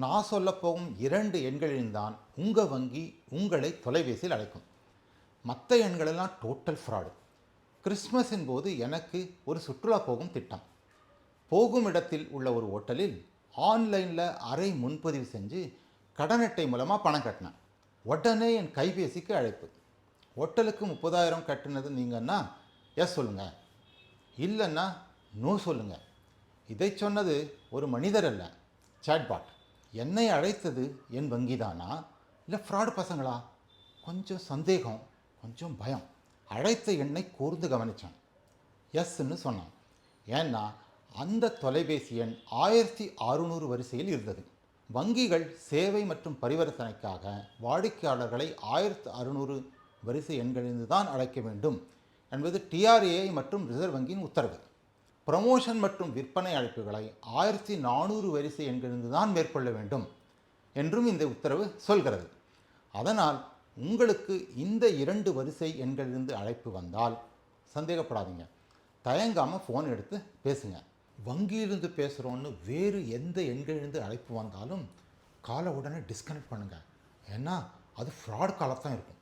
நான் சொல்லப்போகும் 2 எண்களில்தான் உங்கள் வங்கி உங்களை தொலைபேசியில் அழைக்கும். மற்ற எண்களெல்லாம் டோட்டல் ஃப்ராடு. கிறிஸ்மஸின் போது எனக்கு ஒரு சுற்றுலா போகும் திட்டம். போகும் இடத்தில் உள்ள ஒரு ஹோட்டலில் ஆன்லைனில் அறை முன்பதிவு செஞ்சு கடன் அட்டை மூலமாக பணம் கட்டினேன். உடனே என் கைபேசிக்கு அழைப்பு. ஹோட்டலுக்கு 30,000 கட்டினது நீங்கன்னா எஸ் சொல்லுங்கள், இல்லைன்னா நோ சொல்லுங்கள். இதை சொன்னது ஒரு மனிதர் அல்ல, சாட்பாட். என்னை அழைத்தது என் வங்கி தானா இல்லை ஃப்ராடு பசங்களா? கொஞ்சம் சந்தேகம், கொஞ்சம் பயம். அழைத்த எண்ணை கூர்ந்து கவனித்தான். எஸ்ன்னு சொன்னான். ஏன்னா அந்த தொலைபேசி எண் 1600 வரிசையில் இருந்தது. வங்கிகள் சேவை மற்றும் பரிவர்த்தனைக்காக வாடிக்கையாளர்களை 1600 வரிசை எண்களிலிருந்து தான் அழைக்க வேண்டும் என்பது டிஆர்ஏஐ மற்றும் ரிசர்வ் வங்கியின் உத்தரவு. ப்ரமோஷன் மற்றும் விற்பனை அழைப்புகளை 1400 வரிசை எண்களிலிருந்து தான் மேற்கொள்ள வேண்டும் என்றும் இந்த உத்தரவு சொல்கிறது. அதனால் உங்களுக்கு இந்த 2 வரிசை எண்களிலிருந்து அழைப்பு வந்தால் சந்தேகப்படாதீங்க, தயங்காமல் ஃபோன் எடுத்து பேசுங்க. வங்கியிலிருந்து பேசுகிறோன்னு வேறு எந்த எண்களிலிருந்து அழைப்பு வந்தாலும் காலை உடனே டிஸ்கனெக்ட் பண்ணுங்கள். ஏன்னா அது ஃப்ராட் காலாக தான் இருக்கும்.